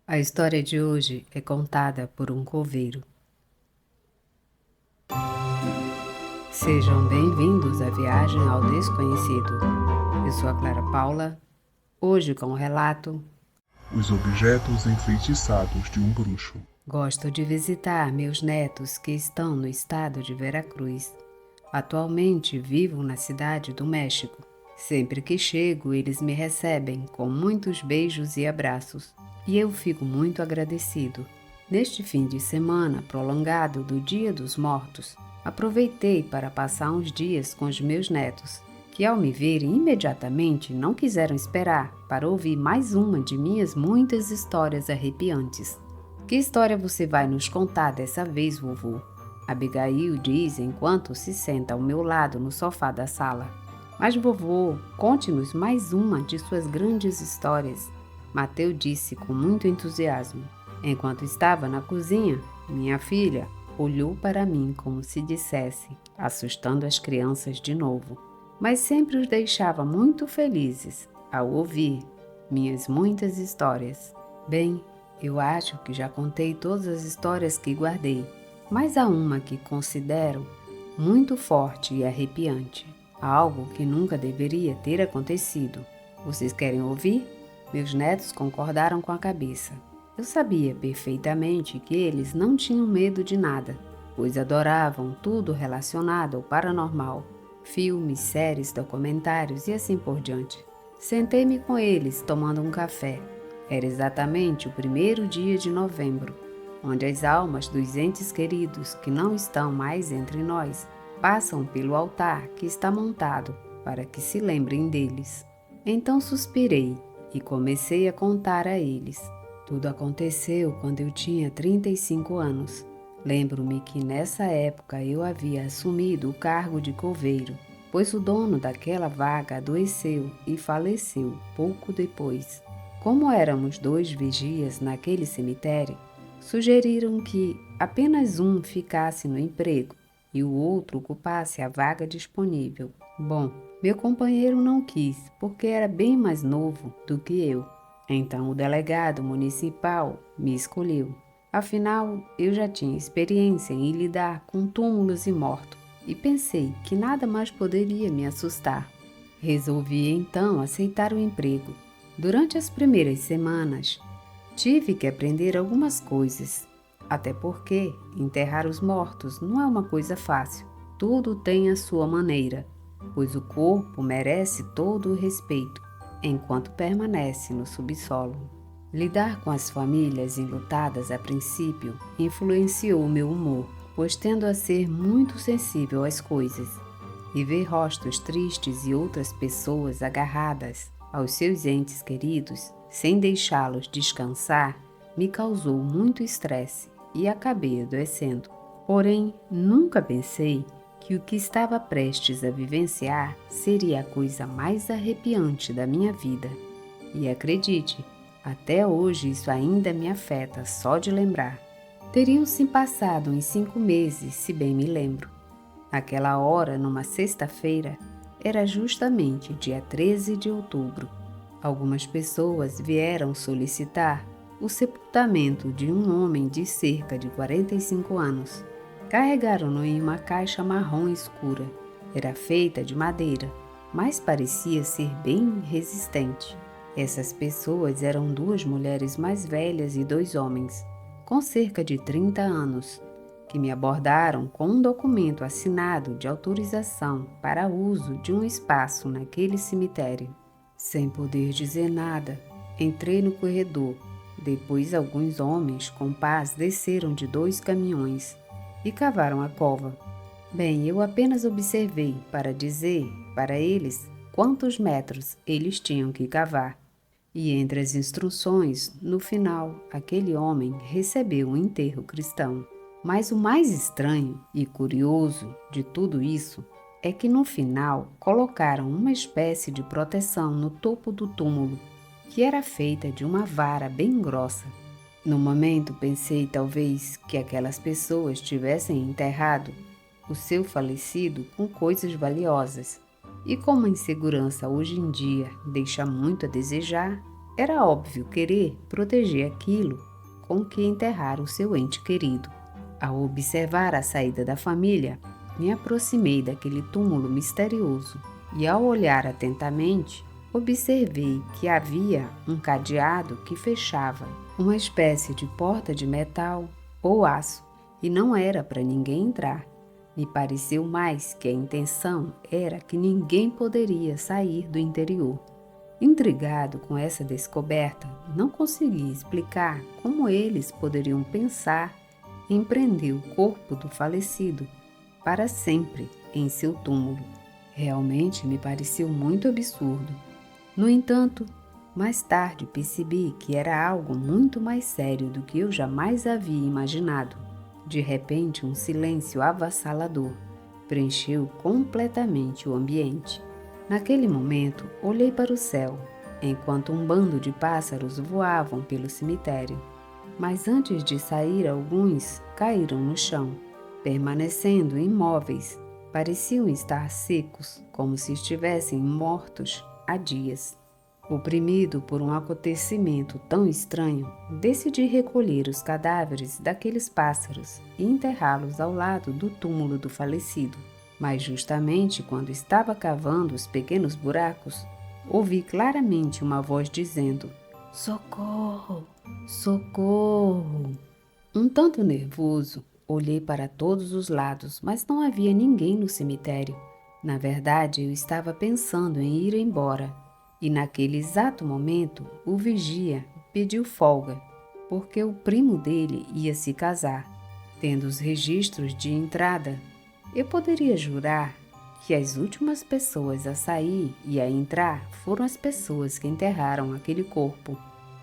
A história de hoje é contada por um coveiro. Sejam bem-vindos à viagem ao desconhecido. Eu sou a Clara Paula, hoje com o relato Os objetos enfeitiçados de um bruxo. Gosto de visitar meus netos que estão no estado de Veracruz. Atualmente vivo na cidade do México. Sempre que chego, eles me recebem com muitos beijos e abraços, e eu fico muito agradecido. Neste fim de semana prolongado do Dia dos Mortos, aproveitei para passar uns dias com os meus netos, que ao me verem imediatamente não quiseram esperar para ouvir mais uma de minhas muitas histórias arrepiantes. Que história você vai nos contar dessa vez, vovô? Abigail diz enquanto se senta ao meu lado no sofá da sala. Mas, vovô, conte-nos mais uma de suas grandes histórias. Mateu disse com muito entusiasmo. Enquanto estava na cozinha, minha filha olhou para mim como se dissesse, assustando as crianças de novo. Mas sempre os deixava muito felizes ao ouvir minhas muitas histórias. Bem, eu acho que já contei todas as histórias que guardei, mas há uma que considero muito forte e arrepiante. Algo que nunca deveria ter acontecido. Vocês querem ouvir? Meus netos concordaram com a cabeça. Eu sabia perfeitamente que eles não tinham medo de nada, pois adoravam tudo relacionado ao paranormal. Filmes, séries, documentários e assim por diante. Sentei-me com eles tomando um café. Era exatamente o primeiro dia de novembro, onde as almas dos entes queridos que não estão mais entre nós passam pelo altar que está montado para que se lembrem deles. Então suspirei e comecei a contar a eles. Tudo aconteceu quando eu tinha 35 anos. Lembro-me que nessa época eu havia assumido o cargo de coveiro, pois o dono daquela vaga adoeceu e faleceu pouco depois. Como éramos 2 vigias naquele cemitério, sugeriram que apenas um ficasse no emprego e o outro ocupasse a vaga disponível. Bom, meu companheiro não quis, porque era bem mais novo do que eu. Então o delegado municipal me escolheu. Afinal, eu já tinha experiência em lidar com túmulos e mortos e pensei que nada mais poderia me assustar. Resolvi então aceitar o emprego. Durante as primeiras semanas, tive que aprender algumas coisas, até porque enterrar os mortos não é uma coisa fácil. Tudo tem a sua maneira, pois o corpo merece todo o respeito enquanto permanece no subsolo. Lidar com as famílias enlutadas a princípio influenciou o meu humor, pois tendo a ser muito sensível às coisas, e ver rostos tristes e outras pessoas agarradas aos seus entes queridos, sem deixá-los descansar, me causou muito estresse e acabei adoecendo. Porém, nunca pensei que o que estava prestes a vivenciar seria a coisa mais arrepiante da minha vida. E acredite, até hoje isso ainda me afeta só de lembrar. Teriam se passado uns 5 meses, se bem me lembro. Aquela hora, numa sexta-feira, era justamente dia 13 de outubro. Algumas pessoas vieram solicitar o sepultamento de um homem de cerca de 45 anos. Carregaram-no em uma caixa marrom escura. Era feita de madeira, mas parecia ser bem resistente. Essas pessoas eram 2 mulheres mais velhas e 2 homens, com cerca de 30 anos, que me abordaram com um documento assinado de autorização para uso de um espaço naquele cemitério. Sem poder dizer nada, entrei no corredor. Depois alguns homens com pás desceram de 2 caminhões e cavaram a cova. Bem, eu apenas observei para dizer para eles quantos metros eles tinham que cavar. E entre as instruções, no final, aquele homem recebeu um enterro cristão. Mas o mais estranho e curioso de tudo isso é que no final colocaram uma espécie de proteção no topo do túmulo, que era feita de uma vara bem grossa. No momento pensei talvez que aquelas pessoas tivessem enterrado o seu falecido com coisas valiosas. E como a insegurança hoje em dia deixa muito a desejar, Era óbvio querer proteger aquilo com que enterrar o seu ente querido. Ao observar a saída da família, me aproximei daquele túmulo misterioso e, ao olhar atentamente, observei que havia um cadeado que fechava, uma espécie de porta de metal ou aço, e não era para ninguém entrar. Me pareceu mais que a intenção era que ninguém poderia sair do interior. Intrigado com essa descoberta, não consegui explicar como eles poderiam pensar em prender o corpo do falecido para sempre em seu túmulo. Realmente me pareceu muito absurdo. No entanto, mais tarde percebi que era algo muito mais sério do que eu jamais havia imaginado. De repente, um silêncio avassalador preencheu completamente o ambiente. Naquele momento, olhei para o céu, enquanto um bando de pássaros voavam pelo cemitério. Mas antes de sair, alguns caíram no chão, permanecendo imóveis. Pareciam estar secos, como se estivessem mortos há dias. Oprimido por um acontecimento tão estranho, decidi recolher os cadáveres daqueles pássaros e enterrá-los ao lado do túmulo do falecido. Mas justamente quando estava cavando os pequenos buracos, ouvi claramente uma voz dizendo: "Socorro! Socorro!" Um tanto nervoso, olhei para todos os lados, mas não havia ninguém no cemitério. Na verdade, eu estava pensando em ir embora. E naquele exato momento, o vigia pediu folga, porque o primo dele ia se casar. Tendo os registros de entrada, eu poderia jurar que as últimas pessoas a sair e a entrar foram as pessoas que enterraram aquele corpo.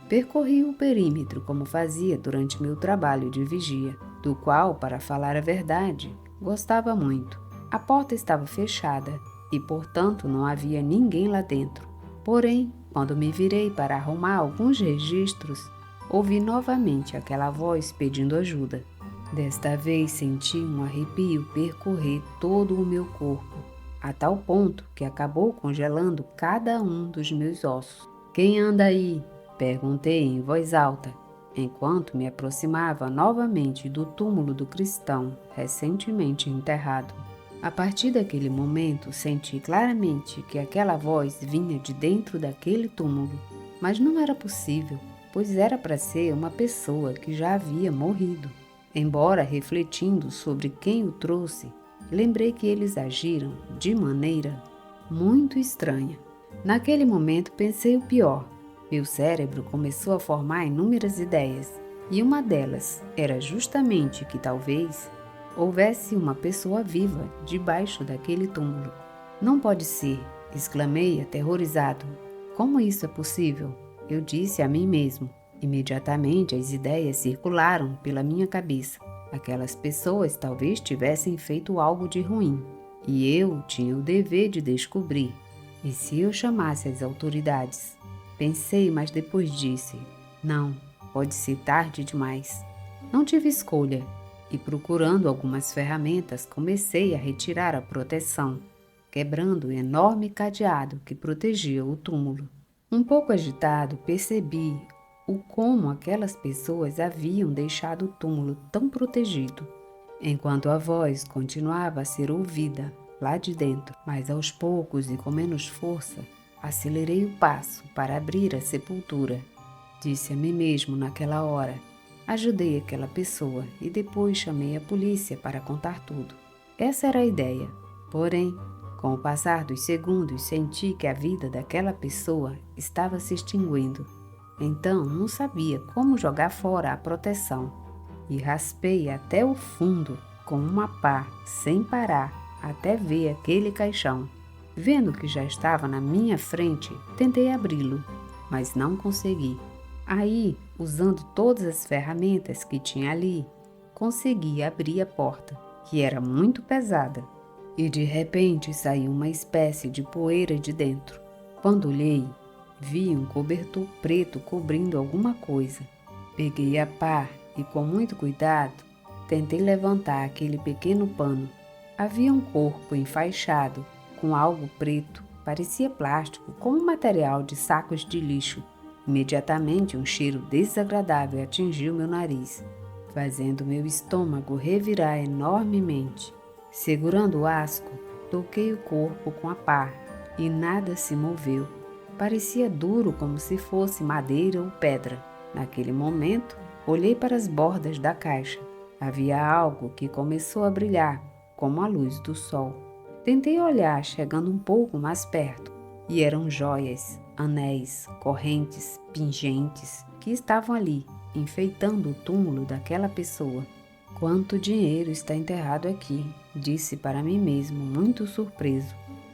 Percorri o perímetro como fazia durante meu trabalho de vigia, do qual, para falar a verdade, gostava muito. A porta estava fechada e, portanto, não havia ninguém lá dentro. Porém, quando me virei para arrumar alguns registros, ouvi novamente aquela voz pedindo ajuda. Desta vez senti um arrepio percorrer todo o meu corpo, a tal ponto que acabou congelando cada um dos meus ossos. "Quem anda aí?" perguntei em voz alta, enquanto me aproximava novamente do túmulo do cristão recentemente enterrado. A partir daquele momento, senti claramente que aquela voz vinha de dentro daquele túmulo, mas não era possível, pois era para ser uma pessoa que já havia morrido. Embora refletindo sobre quem o trouxe, lembrei que eles agiram de maneira muito estranha. Naquele momento pensei o pior. Meu cérebro começou a formar inúmeras ideias, e uma delas era justamente que talvez houvesse uma pessoa viva debaixo daquele túmulo. "Não pode ser!" exclamei aterrorizado. "Como isso é possível?" eu disse a mim mesmo. Imediatamente as ideias circularam pela minha cabeça. Aquelas pessoas talvez tivessem feito algo de ruim, e eu tinha o dever de descobrir. E se eu chamasse as autoridades? Pensei, mas depois disse: "Não, pode ser tarde demais." Não tive escolha. E procurando algumas ferramentas, comecei a retirar a proteção, quebrando o enorme cadeado que protegia o túmulo. Um pouco agitado, percebi como aquelas pessoas haviam deixado o túmulo tão protegido, enquanto a voz continuava a ser ouvida lá de dentro. Mas aos poucos e com menos força, acelerei o passo para abrir a sepultura. Disse a mim mesmo naquela hora: ajudei aquela pessoa e depois chamei a polícia para contar tudo. Essa era a ideia. Porém, com o passar dos segundos, senti que a vida daquela pessoa estava se extinguindo. Então, não sabia como jogar fora a proteção e raspei até o fundo com uma pá, sem parar, até ver aquele caixão. Vendo que já estava na minha frente, tentei abri-lo, mas não consegui. Aí, usando todas as ferramentas que tinha ali, consegui abrir a porta, que era muito pesada, e de repente saiu uma espécie de poeira de dentro. Quando olhei, vi um cobertor preto cobrindo alguma coisa. Peguei a pá e, com muito cuidado, tentei levantar aquele pequeno pano. Havia um corpo enfaixado com algo preto, parecia plástico, como material de sacos de lixo. Imediatamente um cheiro desagradável atingiu meu nariz, fazendo meu estômago revirar enormemente. Segurando o asco, toquei o corpo com a pá e nada se moveu. Parecia duro como se fosse madeira ou pedra. Naquele momento, olhei para as bordas da caixa. Havia algo que começou a brilhar, como a luz do sol. Tentei olhar, chegando um pouco mais perto, e eram joias, anéis, correntes, pingentes que estavam ali, enfeitando o túmulo daquela pessoa. Quanto dinheiro está enterrado aqui, disse para mim mesmo, muito surpreso.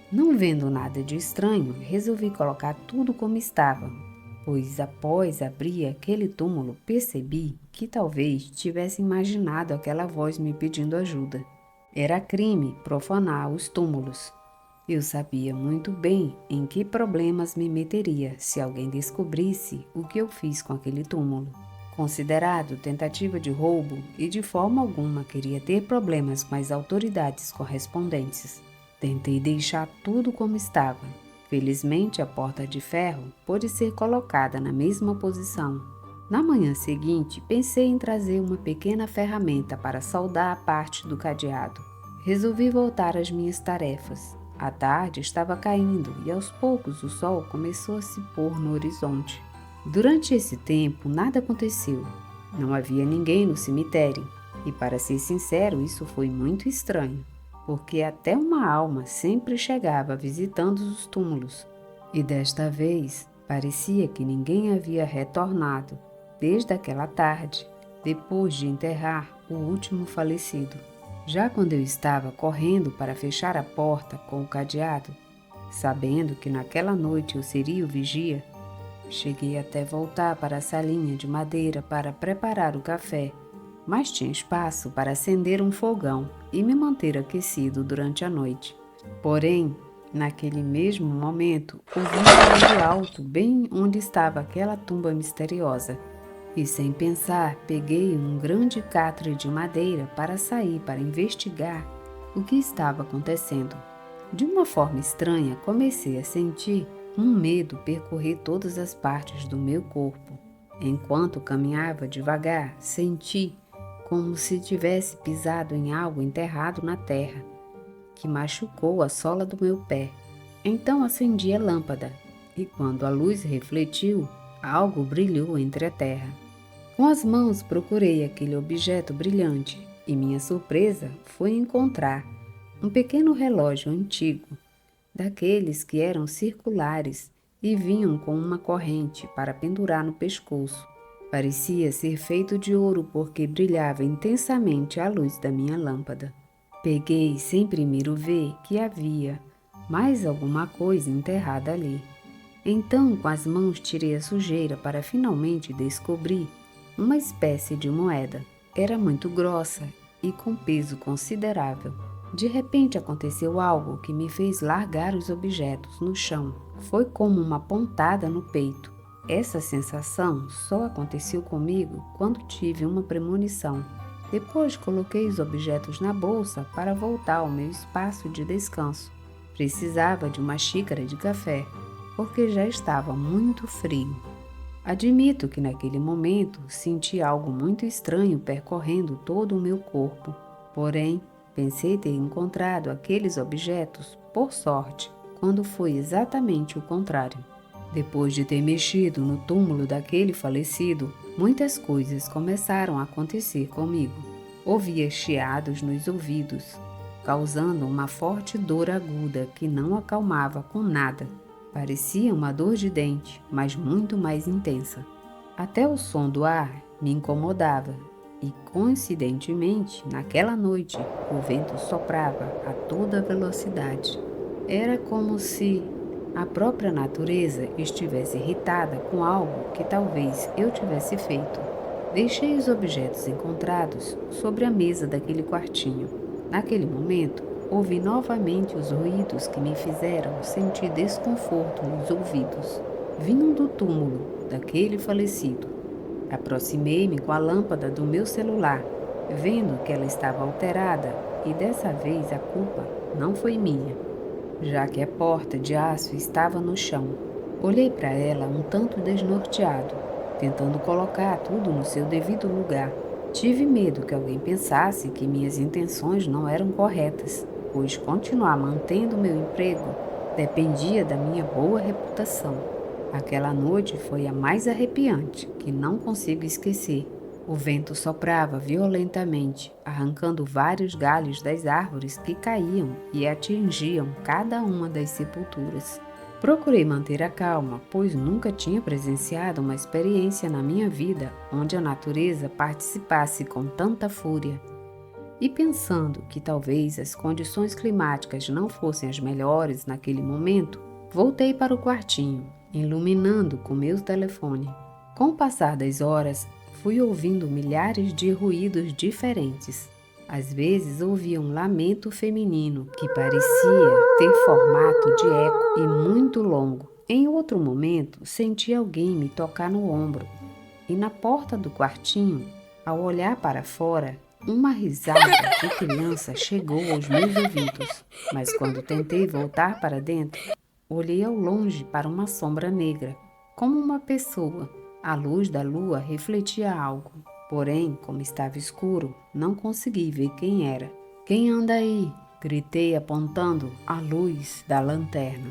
Não vendo nada de estranho, resolvi colocar tudo como estava, pois após abrir aquele túmulo, percebi que talvez tivesse imaginado aquela voz me pedindo ajuda. Era crime profanar os túmulos. Eu sabia muito bem em que problemas me meteria se alguém descobrisse o que eu fiz com aquele túmulo. Considerado tentativa de roubo e de forma alguma queria ter problemas com as autoridades correspondentes. Tentei deixar tudo como estava. Felizmente, a porta de ferro pôde ser colocada na mesma posição. Na manhã seguinte, pensei em trazer uma pequena ferramenta para soldar a parte do cadeado. Resolvi voltar às minhas tarefas. A tarde estava caindo e aos poucos o sol começou a se pôr no horizonte. Durante esse tempo, nada aconteceu. Não havia ninguém no cemitério. E, para ser sincero, isso foi muito estranho, porque até uma alma sempre chegava visitando os túmulos. E desta vez, parecia que ninguém havia retornado desde aquela tarde, depois de enterrar o último falecido. Já quando eu estava correndo para fechar a porta com o cadeado, sabendo que naquela noite eu seria o vigia, cheguei até voltar para a salinha de madeira para preparar o café, mas tinha espaço para acender um fogão e me manter aquecido durante a noite. Porém, naquele mesmo momento, ouvi um barulho alto bem onde estava aquela tumba misteriosa. E sem pensar, peguei um grande catre de madeira para sair para investigar o que estava acontecendo. De uma forma estranha, comecei a sentir um medo percorrer todas as partes do meu corpo. Enquanto caminhava devagar, senti como se tivesse pisado em algo enterrado na terra, que machucou a sola do meu pé. Então acendi a lâmpada, e quando a luz refletiu, algo brilhou entre a terra. Com as mãos procurei aquele objeto brilhante, e minha surpresa foi encontrar um pequeno relógio antigo, daqueles que eram circulares e vinham com uma corrente para pendurar no pescoço. Parecia ser feito de ouro porque brilhava intensamente à luz da minha lâmpada. Peguei sem primeiro ver que havia mais alguma coisa enterrada ali. Então, com as mãos tirei a sujeira para finalmente descobrir uma espécie de moeda. Era muito grossa e com peso considerável. De repente aconteceu algo que me fez largar os objetos no chão. Foi como uma pontada no peito. Essa sensação só aconteceu comigo quando tive uma premonição. Depois coloquei os objetos na bolsa para voltar ao meu espaço de descanso. Precisava de uma xícara de café, porque já estava muito frio. Admito que naquele momento senti algo muito estranho percorrendo todo o meu corpo. Porém, pensei ter encontrado aqueles objetos por sorte, quando foi exatamente o contrário. Depois de ter mexido no túmulo daquele falecido, muitas coisas começaram a acontecer comigo. Ouvia chiados nos ouvidos, causando uma forte dor aguda que não acalmava com nada. Parecia uma dor de dente, mas muito mais intensa. Até o som do ar me incomodava e, coincidentemente, naquela noite, o vento soprava a toda velocidade. Era como se a própria natureza estivesse irritada com algo que talvez eu tivesse feito. Deixei os objetos encontrados sobre a mesa daquele quartinho. Naquele momento, ouvi novamente os ruídos que me fizeram sentir desconforto nos ouvidos. Vinham do túmulo daquele falecido. Aproximei-me com a lâmpada do meu celular, vendo que ela estava alterada, e dessa vez a culpa não foi minha, já que a porta de aço estava no chão. Olhei para ela um tanto desnorteado, tentando colocar tudo no seu devido lugar. Tive medo que alguém pensasse que minhas intenções não eram corretas, pois continuar mantendo meu emprego dependia da minha boa reputação. Aquela noite foi a mais arrepiante, que não consigo esquecer. O vento soprava violentamente, arrancando vários galhos das árvores que caíam e atingiam cada uma das sepulturas. Procurei manter a calma, pois nunca tinha presenciado uma experiência na minha vida onde a natureza participasse com tanta fúria. E pensando que talvez as condições climáticas não fossem as melhores naquele momento, voltei para o quartinho, iluminando com meu telefone. Com o passar das horas, fui ouvindo milhares de ruídos diferentes. Às vezes ouvia um lamento feminino que parecia ter formato de eco e muito longo. Em outro momento, senti alguém me tocar no ombro e na porta do quartinho, ao olhar para fora, uma risada de criança chegou aos meus ouvidos. Mas quando tentei voltar para dentro, olhei ao longe para uma sombra negra, como uma pessoa. A luz da lua refletia algo. Porém, como estava escuro, não consegui ver quem era. "Quem anda aí?" gritei apontando a luz da lanterna.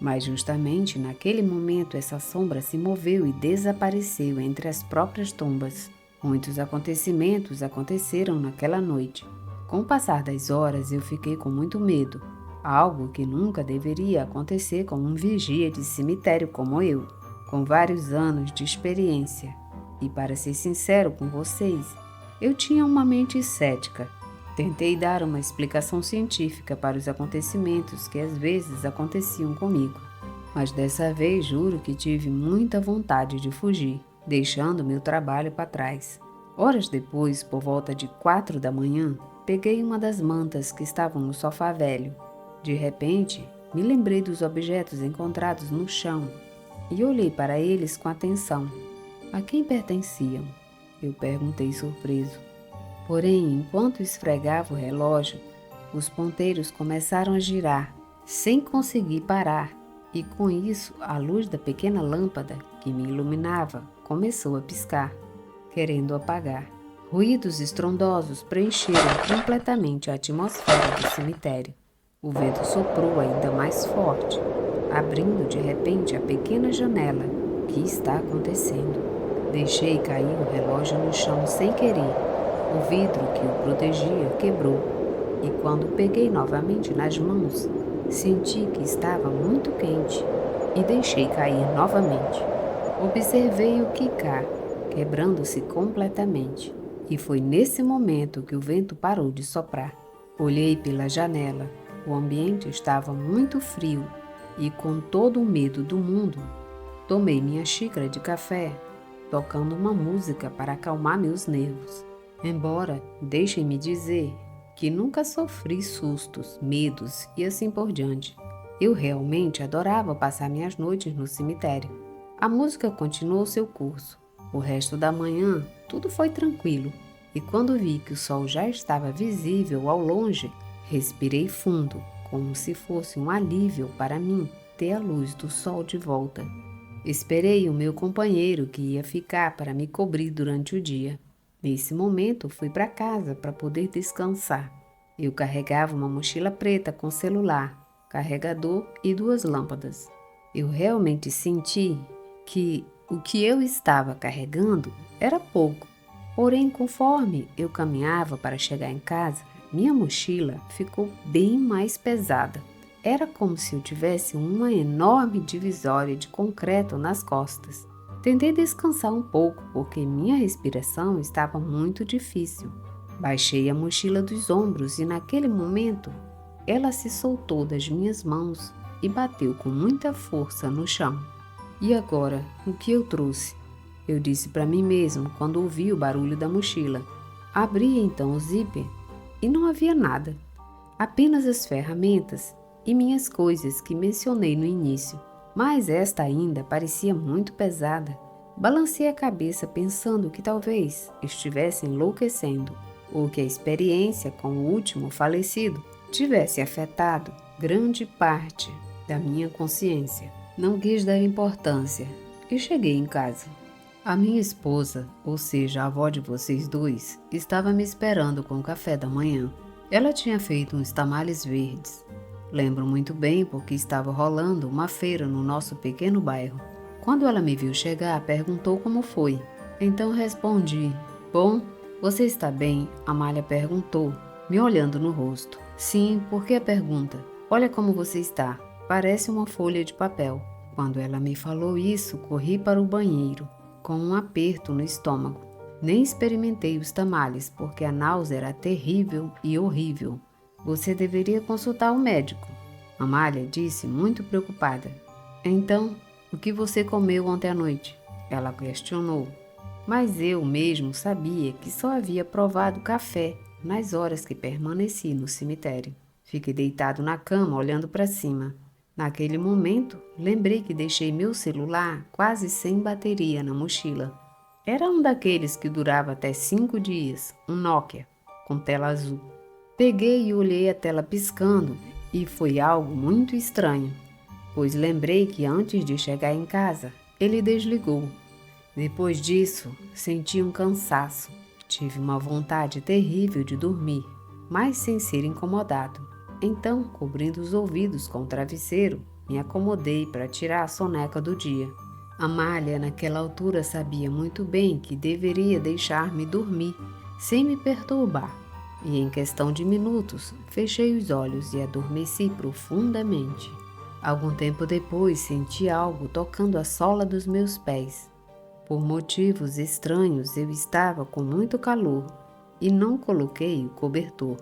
Mas justamente naquele momento essa sombra se moveu e desapareceu entre as próprias tumbas. Muitos acontecimentos aconteceram naquela noite. Com o passar das horas eu fiquei com muito medo, algo que nunca deveria acontecer com um vigia de cemitério como eu, com vários anos de experiência. E para ser sincero com vocês, eu tinha uma mente cética. Tentei dar uma explicação científica para os acontecimentos que às vezes aconteciam comigo. Mas dessa vez juro que tive muita vontade de fugir, deixando meu trabalho para trás. Horas depois, por volta de 4 da manhã, peguei uma das mantas que estavam no sofá velho. De repente, me lembrei dos objetos encontrados no chão e olhei para eles com atenção. A quem pertenciam? Eu perguntei surpreso. Porém, enquanto esfregava o relógio, os ponteiros começaram a girar, sem conseguir parar, e com isso a luz da pequena lâmpada que me iluminava começou a piscar, querendo apagar. Ruídos estrondosos preencheram completamente a atmosfera do cemitério. O vento soprou ainda mais forte, abrindo de repente a pequena janela. O que está acontecendo? Deixei cair o relógio no chão sem querer. O vidro que o protegia quebrou, e quando peguei novamente nas mãos, senti que estava muito quente e deixei cair novamente. Observei o quicar, quebrando-se completamente, e foi nesse momento que o vento parou de soprar. Olhei pela janela. O ambiente estava muito frio e, com todo o medo do mundo, tomei minha xícara de café, tocando uma música para acalmar meus nervos. Embora, deixem-me dizer, que nunca sofri sustos, medos e assim por diante. Eu realmente adorava passar minhas noites no cemitério. A música continuou seu curso. O resto da manhã, tudo foi tranquilo. E quando vi que o sol já estava visível ao longe, respirei fundo, como se fosse um alívio para mim ter a luz do sol de volta. Esperei o meu companheiro que ia ficar para me cobrir durante o dia. Nesse momento, fui para casa para poder descansar. Eu carregava uma mochila preta com celular, carregador e 2 lâmpadas. Eu realmente senti que o que eu estava carregando era pouco. Porém, conforme eu caminhava para chegar em casa, minha mochila ficou bem mais pesada. Era como se eu tivesse uma enorme divisória de concreto nas costas. Tentei descansar um pouco porque minha respiração estava muito difícil. Baixei a mochila dos ombros e naquele momento ela se soltou das minhas mãos e bateu com muita força no chão. E agora, o que eu trouxe? Eu disse para mim mesmo quando ouvi o barulho da mochila. Abri então o zíper e não havia nada, apenas as ferramentas e minhas coisas que mencionei no início. Mas esta ainda parecia muito pesada. Balancei a cabeça pensando que talvez estivesse enlouquecendo, ou que a experiência com o último falecido tivesse afetado grande parte da minha consciência. Não quis dar importância e cheguei em casa. A minha esposa, ou seja, a avó de vocês dois, estava me esperando com o café da manhã. Ela tinha feito uns tamales verdes. Lembro muito bem porque estava rolando uma feira no nosso pequeno bairro. Quando ela me viu chegar, perguntou como foi. Então respondi: "Bom, você está bem?" Amália perguntou, me olhando no rosto. "Sim, por que a pergunta? Olha como você está. Parece uma folha de papel." Quando ela me falou isso, corri para o banheiro, com um aperto no estômago. Nem experimentei os tamales, porque a náusea era terrível e horrível. "Você deveria consultar o médico," Amália disse, muito preocupada. "Então, o que você comeu ontem à noite?" ela questionou. Mas eu mesmo sabia que só havia provado café nas horas que permaneci no cemitério. Fiquei deitado na cama, olhando para cima. Naquele momento, lembrei que deixei meu celular quase sem bateria na mochila. Era um daqueles que durava até 5 dias, um Nokia, com tela azul. Peguei e olhei a tela piscando e foi algo muito estranho, pois lembrei que antes de chegar em casa, ele desligou. Depois disso, senti um cansaço. Tive uma vontade terrível de dormir, mas sem ser incomodado. Então, cobrindo os ouvidos com o travesseiro, me acomodei para tirar a soneca do dia. Amália, naquela altura, sabia muito bem que deveria deixar-me dormir, sem me perturbar. E em questão de minutos, fechei os olhos e adormeci profundamente. Algum tempo depois, senti algo tocando a sola dos meus pés. Por motivos estranhos, eu estava com muito calor e não coloquei o cobertor.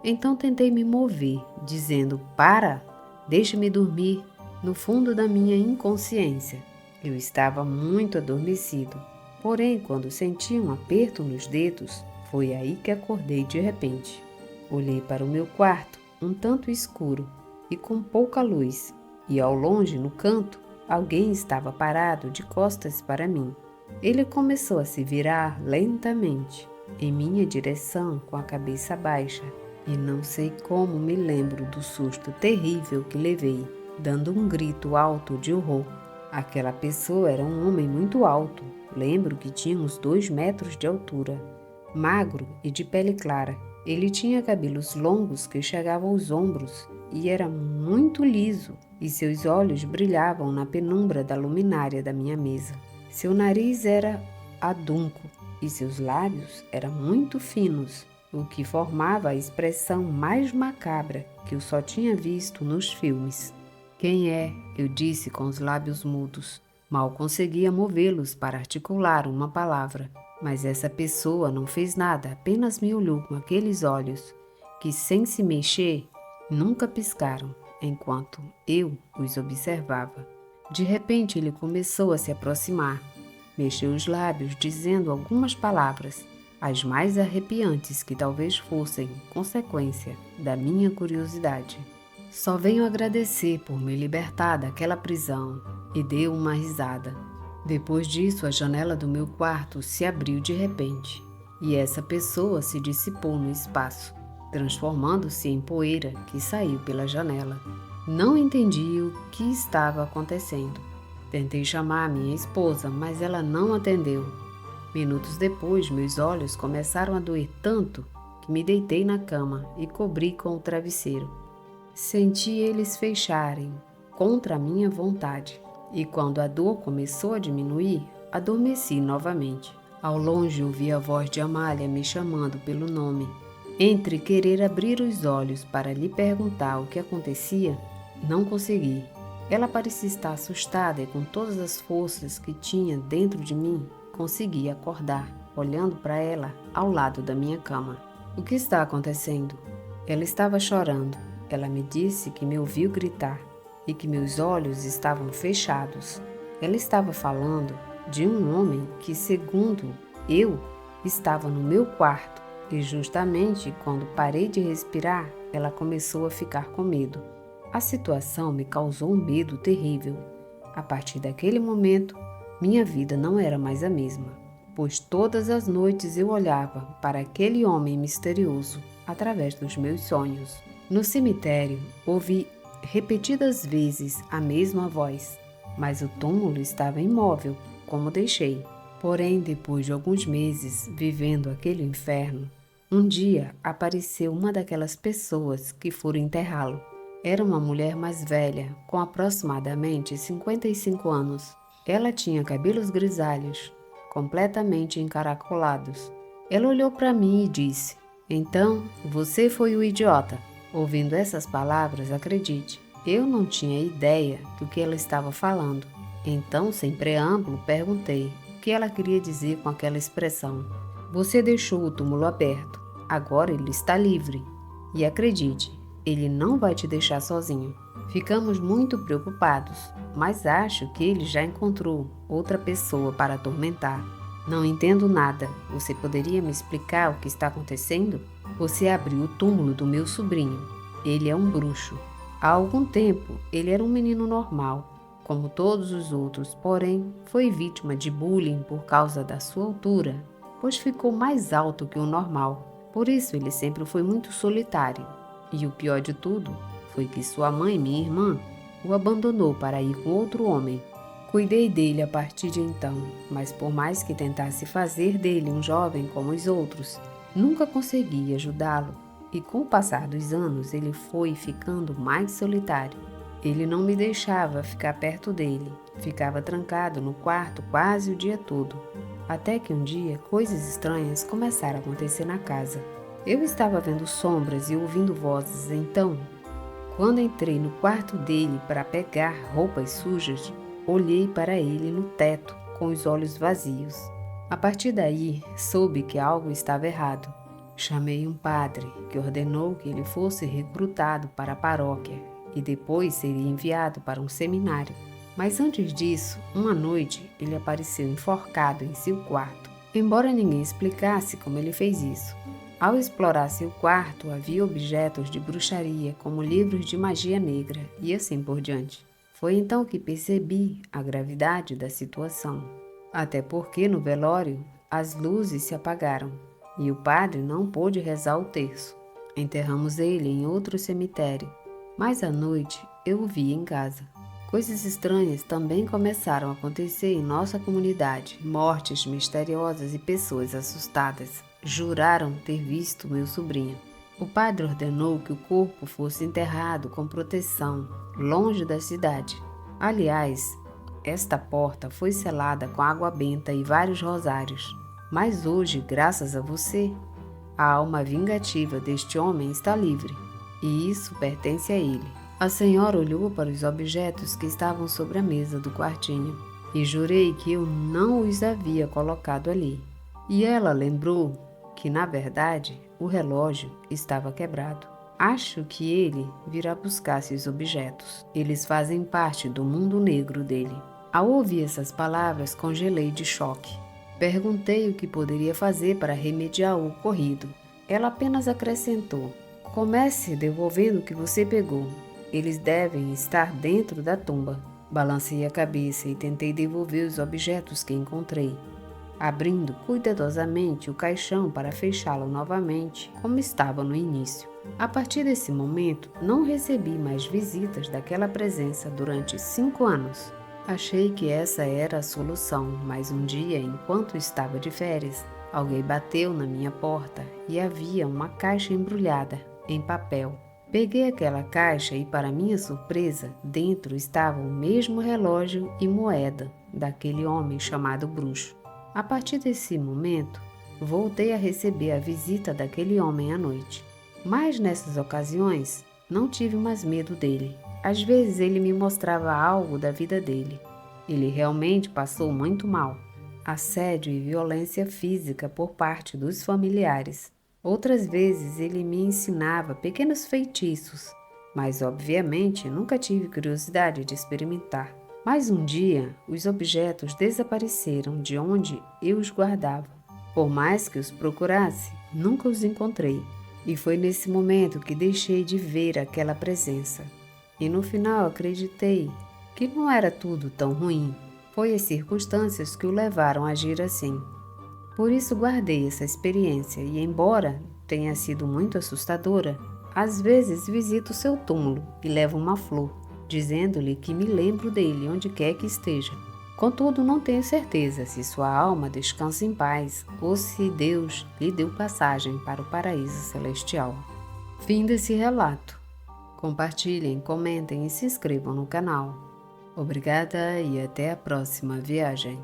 Então tentei me mover, dizendo: "Para, deixe-me dormir." No fundo da minha inconsciência, eu estava muito adormecido. Porém, quando senti um aperto nos dedos, foi aí que acordei de repente. Olhei para o meu quarto, um tanto escuro e com pouca luz, e ao longe, no canto, alguém estava parado de costas para mim. Ele começou a se virar lentamente em minha direção com a cabeça baixa, e não sei como me lembro do susto terrível que levei, dando um grito alto de horror. Aquela pessoa era um homem muito alto, lembro que tinha uns 2 metros de altura, magro e de pele clara. Ele tinha cabelos longos que chegavam aos ombros e era muito liso, e seus olhos brilhavam na penumbra da luminária da minha mesa. Seu nariz era adunco e seus lábios eram muito finos, o que formava a expressão mais macabra que eu só tinha visto nos filmes. "Quem é?" eu disse com os lábios mudos. Mal conseguia movê-los para articular uma palavra. Mas essa pessoa não fez nada, apenas me olhou com aqueles olhos que, sem se mexer, nunca piscaram, enquanto eu os observava. De repente ele começou a se aproximar. Mexeu os lábios dizendo algumas palavras, as mais arrepiantes que talvez fossem consequência da minha curiosidade. "Só venho agradecer por me libertar daquela prisão", e deu uma risada. Depois disso, a janela do meu quarto se abriu de repente, e essa pessoa se dissipou no espaço, transformando-se em poeira que saiu pela janela. Não entendi o que estava acontecendo. Tentei chamar minha esposa, mas ela não atendeu. Minutos depois, meus olhos começaram a doer tanto que me deitei na cama e cobri com o travesseiro. Senti eles fecharem contra a minha vontade, e quando a dor começou a diminuir, adormeci novamente. Ao longe ouvi a voz de Amália me chamando pelo nome. Entre querer abrir os olhos para lhe perguntar o que acontecia, não consegui. Ela parecia estar assustada e com todas as forças que tinha dentro de mim, consegui acordar, olhando para ela ao lado da minha cama. "O que está acontecendo?" Ela estava chorando. Ela me disse que me ouviu gritar e que meus olhos estavam fechados. Ela estava falando de um homem que, segundo eu, estava no meu quarto, e justamente quando parei de respirar, ela começou a ficar com medo. A situação me causou um medo terrível. A partir daquele momento, minha vida não era mais a mesma, pois todas as noites eu olhava para aquele homem misterioso através dos meus sonhos. No cemitério, ouvi repetidas vezes a mesma voz. mas o túmulo estava imóvel, como deixei. Porém, depois de alguns meses vivendo aquele inferno, um dia apareceu uma daquelas pessoas que foram enterrá-lo. Era uma mulher mais velha, com aproximadamente 55 anos. Ela tinha cabelos grisalhos, completamente encaracolados. Ela olhou para mim e disse: "Então, você foi o idiota." Ouvindo essas palavras, acredite, eu não tinha ideia do que ela estava falando. Então, sem preâmbulo, perguntei o que ela queria dizer com aquela expressão. "Você deixou o túmulo aberto. Agora ele está livre. E acredite, ele não vai te deixar sozinho." Ficamos muito preocupados, mas acho que ele já encontrou outra pessoa para atormentar. "Não entendo nada. Você poderia me explicar o que está acontecendo?" "Você abriu o túmulo do meu sobrinho. Ele é um bruxo. Há algum tempo, ele era um menino normal, como todos os outros, porém, foi vítima de bullying por causa da sua altura, pois ficou mais alto que o normal. Por isso, ele sempre foi muito solitário. E o pior de tudo foi que sua mãe, minha irmã, o abandonou para ir com outro homem. Cuidei dele a partir de então, mas por mais que tentasse fazer dele um jovem como os outros, nunca consegui ajudá-lo. E com o passar dos anos, ele foi ficando mais solitário. Ele não me deixava ficar perto dele. Ficava trancado no quarto quase o dia todo. Até que um dia, coisas estranhas começaram a acontecer na casa. Eu estava vendo sombras e ouvindo vozes, então, quando entrei no quarto dele para pegar roupas sujas, olhei para ele no teto com os olhos vazios. A partir daí, soube que algo estava errado. Chamei um padre, que ordenou que ele fosse recrutado para a paróquia e depois seria enviado para um seminário. Mas antes disso, uma noite, ele apareceu enforcado em seu quarto, embora ninguém explicasse como ele fez isso. Ao explorar seu quarto, havia objetos de bruxaria, como livros de magia negra e assim por diante. Foi então que percebi a gravidade da situação. Até porque no velório, as luzes se apagaram e o padre não pôde rezar o terço. Enterramos ele em outro cemitério, mas à noite eu o vi em casa. Coisas estranhas também começaram a acontecer em nossa comunidade. Mortes misteriosas e pessoas assustadas juraram ter visto meu sobrinho. O padre ordenou que o corpo fosse enterrado com proteção, longe da cidade. Aliás, esta porta foi selada com água benta e vários rosários. Mas hoje, graças a você, a alma vingativa deste homem está livre, e isso pertence a ele. A senhora olhou para os objetos que estavam sobre a mesa do quartinho e jurei que eu não os havia colocado ali. E ela lembrou que, na verdade, o relógio estava quebrado. Acho que ele virá buscar seus objetos. Eles fazem parte do mundo negro dele. Ao ouvir essas palavras, congelei de choque. Perguntei o que poderia fazer para remediar o ocorrido. Ela apenas acrescentou: "Comece devolvendo o que você pegou. Eles devem estar dentro da tumba." Balancei a cabeça e tentei devolver os objetos que encontrei, abrindo cuidadosamente o caixão para fechá-lo novamente, como estava no início. A partir desse momento, não recebi mais visitas daquela presença durante 5 anos. Achei que essa era a solução, mas um dia, enquanto estava de férias, alguém bateu na minha porta e havia uma caixa embrulhada em papel. Peguei aquela caixa e, para minha surpresa, dentro estava o mesmo relógio e moeda daquele homem chamado bruxo. A partir desse momento, voltei a receber a visita daquele homem à noite. Mas nessas ocasiões, não tive mais medo dele. Às vezes ele me mostrava algo da vida dele. Ele realmente passou muito mal. Assédio e violência física por parte dos familiares. Outras vezes ele me ensinava pequenos feitiços, mas obviamente nunca tive curiosidade de experimentar. Mas um dia, os objetos desapareceram de onde eu os guardava. Por mais que os procurasse, nunca os encontrei. E foi nesse momento que deixei de ver aquela presença. E no final acreditei que não era tudo tão ruim. Foi as circunstâncias que o levaram a agir assim. Por isso guardei essa experiência e, embora tenha sido muito assustadora, às vezes visito seu túmulo e levo uma flor dizendo-lhe que me lembro dele onde quer que esteja. Contudo, não tenho certeza se sua alma descansa em paz ou se Deus lhe deu passagem para o paraíso celestial. Fim desse relato. Compartilhem, comentem e se inscrevam no canal. Obrigada e até a próxima viagem.